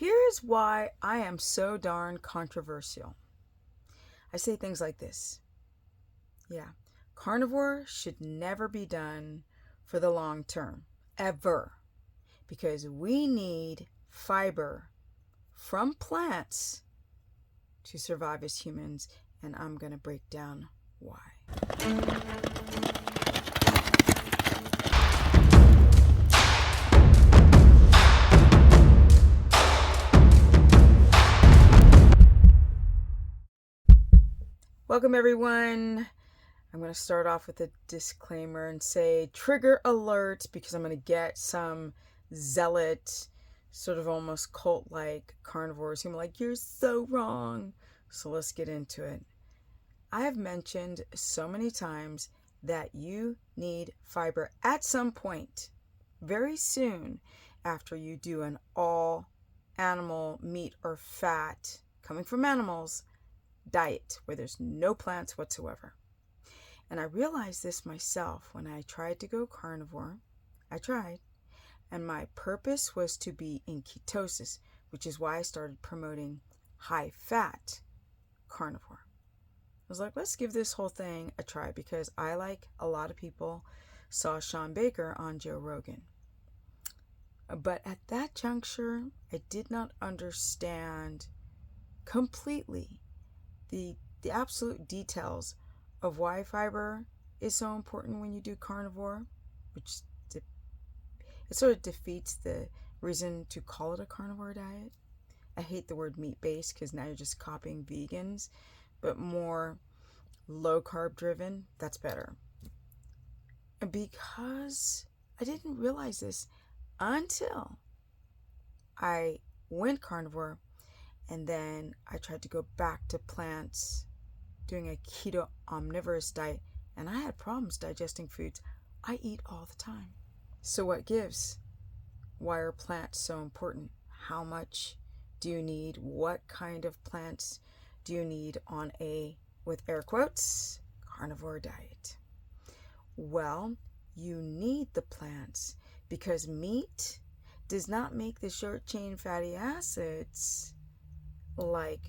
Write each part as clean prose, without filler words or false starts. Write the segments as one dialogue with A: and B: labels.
A: Here's why I am so darn controversial. I say things like this. Yeah, carnivore should never be done for the long term, ever. Because we need fiber from plants to survive as humans, and I'm going to break down why. Welcome, everyone. I'm going to start off with a disclaimer and say trigger alert, because I'm going to get some zealot, sort of almost cult-like carnivores who are like, you're so wrong. So let's get into it. I have mentioned so many times that you need fiber at some point, very soon after you do an all animal meat or fat coming from animals diet where there's no plants whatsoever. And I realized this myself when I tried to go carnivore. I tried, and my purpose was to be in ketosis, which is why I started promoting high fat carnivore. I was like, let's give this whole thing a try, because I, like a lot of people, saw Sean Baker on Joe Rogan. But at that juncture, I did not understand completely the absolute details of why fiber is so important when you do carnivore, which it sort of defeats the reason to call it a carnivore diet. I hate the word meat-based because now you're just copying vegans, but more low-carb driven, that's better. And because I didn't realize this until I went carnivore, and then I tried to go back to plants, doing a keto omnivorous diet, and I had problems digesting foods I eat all the time. So what gives? Why are plants so important? How much do you need? What kind of plants do you need on a, with air quotes, carnivore diet? Well, you need the plants because meat does not make the short chain fatty acids like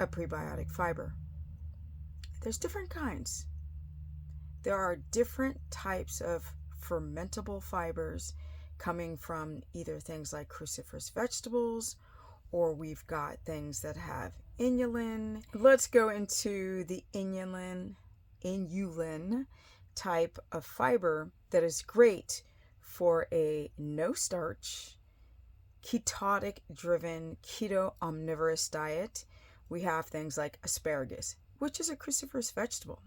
A: a prebiotic fiber. There's different kinds. There are different types of fermentable fibers coming from either things like cruciferous vegetables, or we've got things that have inulin. Let's go into the inulin type of fiber that is great for a no starch, ketotic driven, keto omnivorous diet. We have things like asparagus, which is a cruciferous vegetable.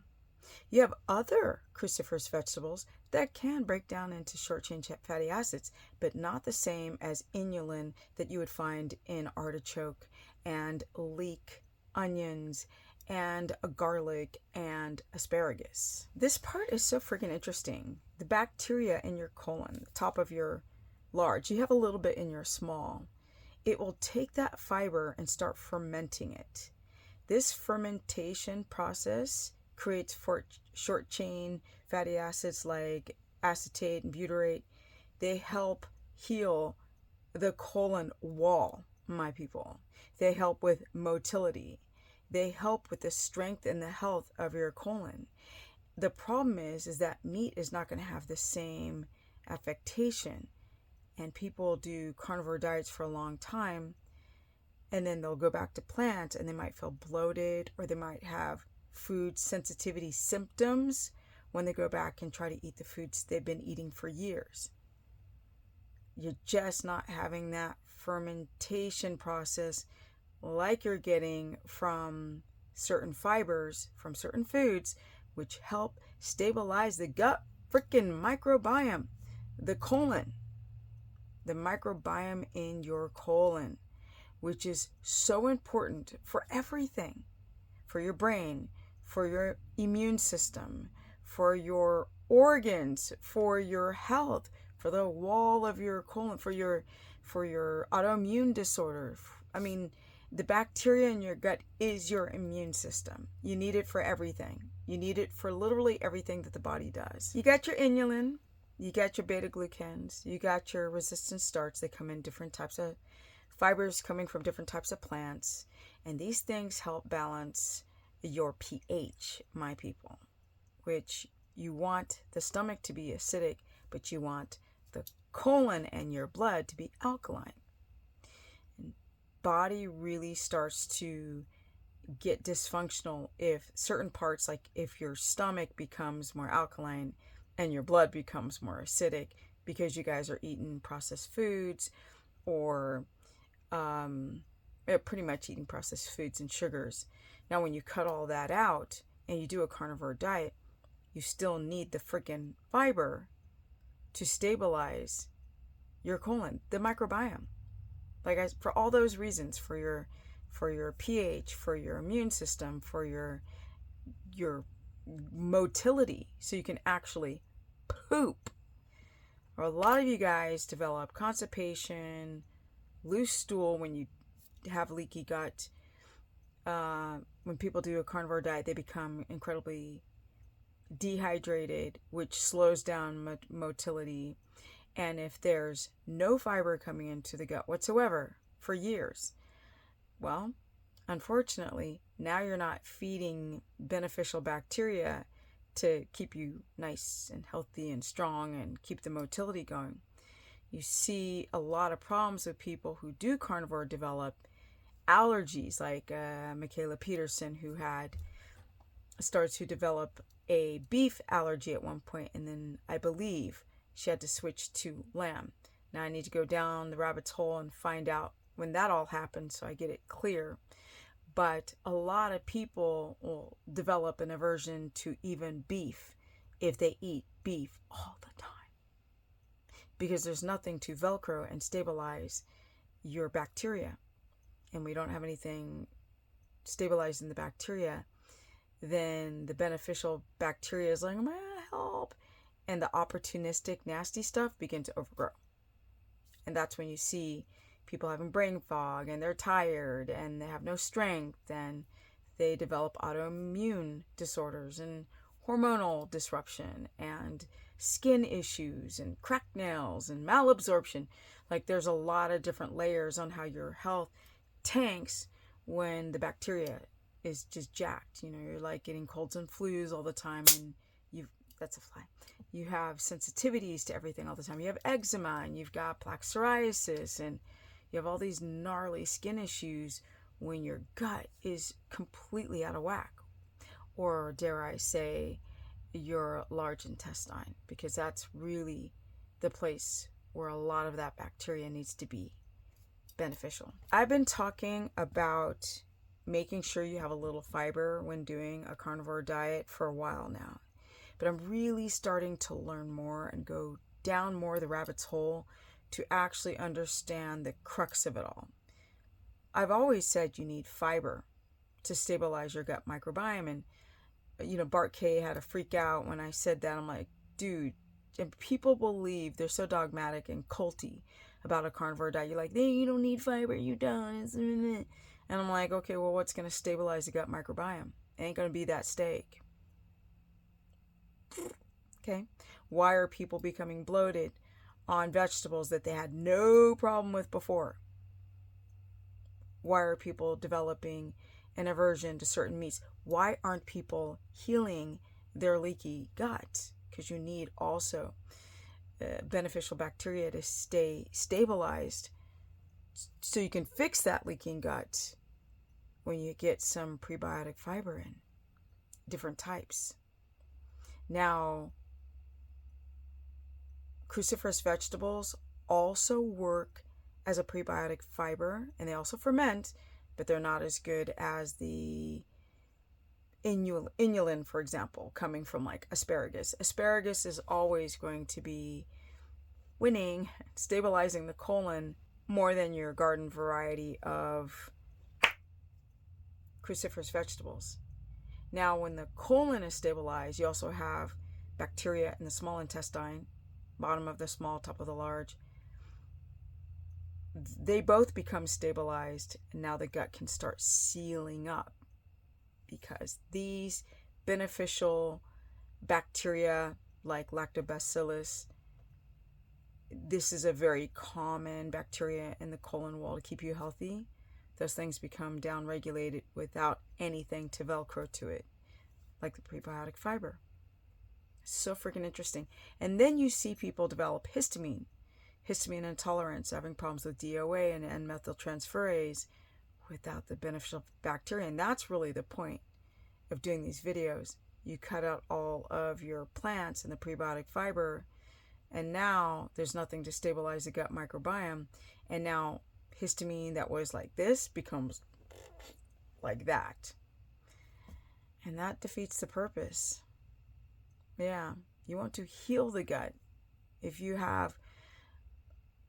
A: You have other cruciferous vegetables that can break down into short chain fatty acids, but not the same as inulin that you would find in artichoke and leek onions and garlic and asparagus. This part is so freaking interesting. The bacteria in your colon, the top of your large, you have a little bit in your small. It will take that fiber and start fermenting it. This fermentation process creates short chain fatty acids like acetate and butyrate. They help heal the colon wall, my people. They help with motility. They help with the strength and the health of your colon. The problem is that meat is not going to have the same affectation. And people do carnivore diets for a long time, and then they'll go back to plants, and they might feel bloated, or they might have food sensitivity symptoms when they go back and try to eat the foods they've been eating for years. You're just not having that fermentation process like you're getting from certain fibers, from certain foods, which help stabilize the gut freaking microbiome, the colon. The microbiome in your colon, which is so important for everything, for your brain, for your immune system, for your organs, for your health, for the wall of your colon, for your autoimmune disorder. I mean, the bacteria in your gut is your immune system. You need it for everything. You need it for literally everything that the body does. You got your inulin, you got your beta glucans, you got your resistant starch. They come in different types of fibers coming from different types of plants, and these things help balance your pH, my people, which you want the stomach to be acidic, but you want the colon and your blood to be alkaline. And body really starts to get dysfunctional if certain parts, like if your stomach becomes more alkaline and your blood becomes more acidic because you guys are eating processed foods or pretty much eating processed foods and sugars. Now, when you cut all that out and you do a carnivore diet, you still need the freaking fiber to stabilize your colon, the microbiome. Like, for all those reasons, for your pH, for your immune system, for your motility, so you can actually poop. Or a lot of you guys develop constipation, loose stool when you have leaky gut. When people do a carnivore diet, they become incredibly dehydrated, which slows down motility. And if there's no fiber coming into the gut whatsoever for years, well, unfortunately, now you're not feeding beneficial bacteria to keep you nice and healthy and strong and keep the motility going. You see a lot of problems with people who do carnivore develop allergies, like Michaela Peterson, who started to develop a beef allergy at one point, and then I believe she had to switch to lamb. Now I need to go down the rabbit's hole and find out when that all happened so I get it clear. But a lot of people will develop an aversion to even beef if they eat beef all the time, because there's nothing to Velcro and stabilize your bacteria. And we don't have anything stabilizing the bacteria, then the beneficial bacteria is like, oh, help. And the opportunistic, nasty stuff begin to overgrow. And that's when you see people having brain fog, and they're tired, and they have no strength, and they develop autoimmune disorders, and hormonal disruption, and skin issues, and cracked nails, and malabsorption. Like, there's a lot of different layers on how your health tanks when the bacteria is just jacked. You know, you're like getting colds and flus all the time, and that's a fly. You have sensitivities to everything all the time. You have eczema, and you've got plaque psoriasis, and you have all these gnarly skin issues when your gut is completely out of whack. Or dare I say, your large intestine, because that's really the place where a lot of that bacteria needs to be beneficial. I've been talking about making sure you have a little fiber when doing a carnivore diet for a while now. But I'm really starting to learn more and go down more the rabbit's hole to actually understand the crux of it all. I've always said you need fiber to stabilize your gut microbiome. And, you know, Bart K had a freak out when I said that. I'm like, dude, and people believe, they're so dogmatic and culty about a carnivore diet. You're like, you don't need fiber, you don't. And I'm like, okay, well, what's going to stabilize the gut microbiome? It ain't going to be that steak. Okay. Why are people becoming bloated on vegetables that they had no problem with before? Why are people developing an aversion to certain meats? Why aren't people healing their leaky gut? Because you need also beneficial bacteria to stay stabilized so you can fix that leaking gut when you get some prebiotic fiber in, different types. Now, cruciferous vegetables also work as a prebiotic fiber, and they also ferment, but they're not as good as the inulin, for example, coming from like asparagus. Asparagus is always going to be winning, stabilizing the colon more than your garden variety of cruciferous vegetables. Now, when the colon is stabilized, you also have bacteria in the small intestine, bottom of the small, top of the large. They both become stabilized, and now the gut can start sealing up, because these beneficial bacteria like lactobacillus this is a very common bacteria in the colon wall to keep you healthy. Those things become downregulated without anything to Velcro to it, like the prebiotic fiber. So freaking interesting. And then you see people develop histamine intolerance, having problems with DOA and N-methyltransferase without the beneficial bacteria. And that's really the point of doing these videos. You cut out all of your plants and the prebiotic fiber, and now there's nothing to stabilize the gut microbiome. And now histamine that was like this becomes like that. And that defeats the purpose. Yeah, you want to heal the gut. If you have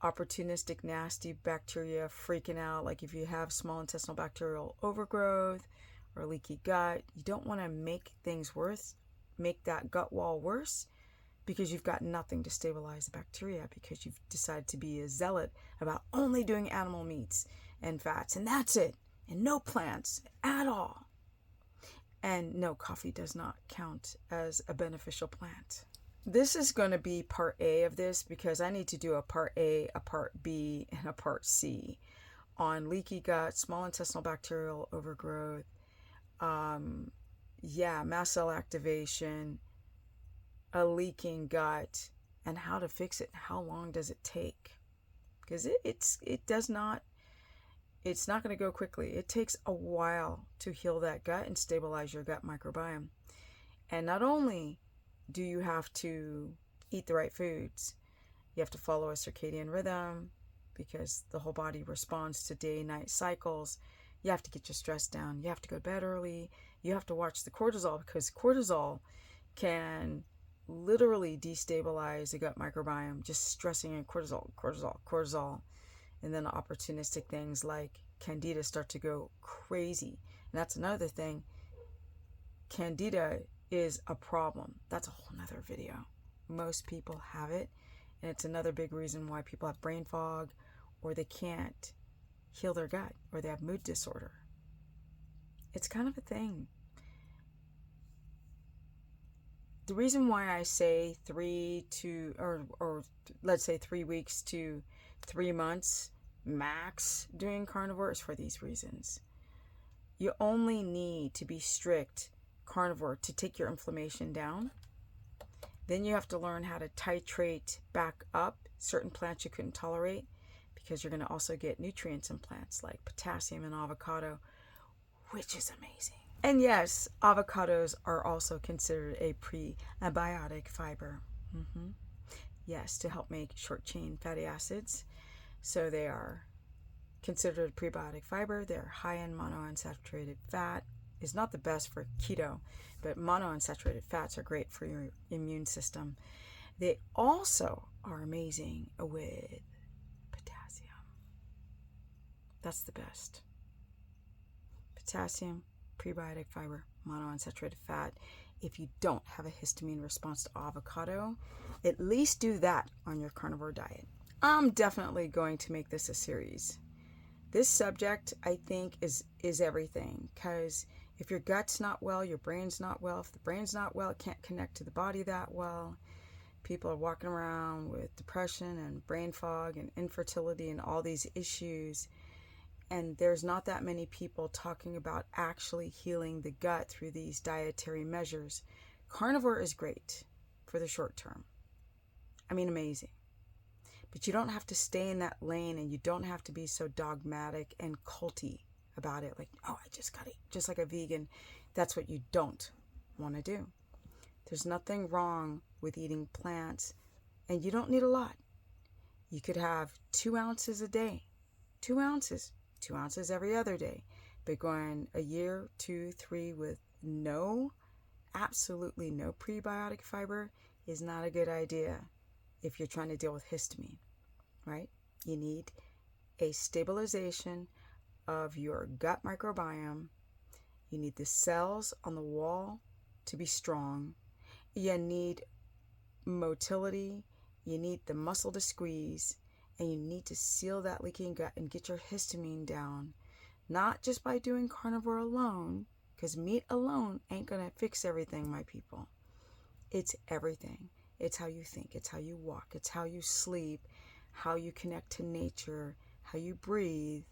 A: opportunistic, nasty bacteria freaking out, like if you have small intestinal bacterial overgrowth or leaky gut, you don't want to make things worse, make that gut wall worse, because you've got nothing to stabilize the bacteria, because you've decided to be a zealot about only doing animal meats and fats, and that's it, and no plants at all. And no, coffee does not count as a beneficial plant. This is going to be part A of this, because I need to do a part A, a part B, and a part C on leaky gut, small intestinal bacterial overgrowth, mast cell activation, a leaking gut, and how to fix it. How long does it take? Because it's not going to go quickly. It takes a while to heal that gut and stabilize your gut microbiome. And not only do you have to eat the right foods, you have to follow a circadian rhythm, because the whole body responds to day-night cycles. You have to get your stress down. You have to go to bed early. You have to watch the cortisol, because cortisol can literally destabilize the gut microbiome, just stressing in cortisol. And then opportunistic things like candida start to go crazy. And that's another thing. Candida is a problem. That's a whole nother video. Most people have it, and it's another big reason why people have brain fog, or they can't heal their gut, or they have mood disorder. It's kind of a thing. The reason why I say 3 weeks to 3 months max doing carnivore is for these reasons. You only need to be strict carnivore to take your inflammation down. Then you have to learn how to titrate back up certain plants you couldn't tolerate, because you're going to also get nutrients in plants like potassium and avocado, which is amazing. And yes, avocados are also considered a prebiotic fiber. Yes, to help make short-chain fatty acids. So they are considered prebiotic fiber. They're high in monounsaturated fat. Is not the best for keto, but monounsaturated fats are great for your immune system. They also are amazing with potassium. That's the best. Potassium, prebiotic fiber, monounsaturated fat. If you don't have a histamine response to avocado, at least do that on your carnivore diet. I'm definitely going to make this a series. This subject, I think, is everything, because if your gut's not well, your brain's not well. If the brain's not well, it can't connect to the body that well. People are walking around with depression and brain fog and infertility and all these issues. And there's not that many people talking about actually healing the gut through these dietary measures. Carnivore is great for the short term. I mean, amazing. But you don't have to stay in that lane, and you don't have to be so dogmatic and culty about it. Like, oh, I just gotta eat, just like a vegan. That's what you don't want to do. There's nothing wrong with eating plants, and you don't need a lot. You could have 2 ounces a day, 2 ounces. 2 ounces every other day. But going a year, 2, 3 with absolutely no prebiotic fiber is not a good idea if you're trying to deal with histamine, right? You need a stabilization of your gut microbiome. You need the cells on the wall to be strong. You need motility. You need the muscle to squeeze. And you need to seal that leaking gut and get your histamine down. Not just by doing carnivore alone, because meat alone ain't going to fix everything, my people. It's everything. It's how you think. It's how you walk. It's how you sleep, how you connect to nature, how you breathe,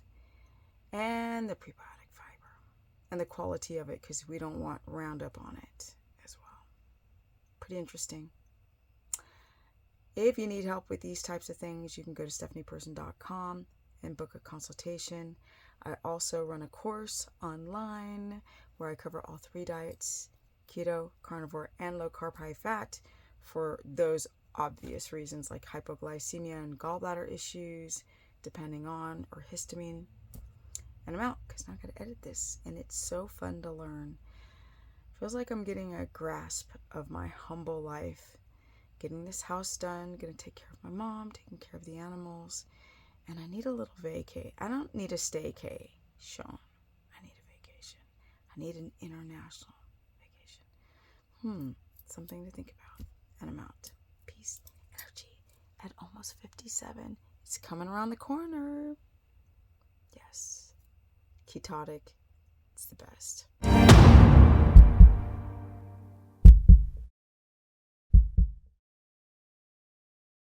A: and the prebiotic fiber and the quality of it, because we don't want Roundup on it as well. Pretty interesting. If you need help with these types of things, you can go to stephanieperson.com and book a consultation. I also run a course online where I cover all 3 diets: keto, carnivore, and low carb, high fat, for those obvious reasons like hypoglycemia and gallbladder issues, depending on, or histamine. And I'm out because now I got to edit this, and it's so fun to learn. Feels like I'm getting a grasp of my humble life. Getting this house done, gonna take care of my mom, taking care of the animals, and I need a little vacay. I don't need a staycation, Sean. I need a vacation. I need an international vacation. Something to think about. And I'm out. Peace, energy at almost 57. It's coming around the corner. Yes. Ketotic. It's the best.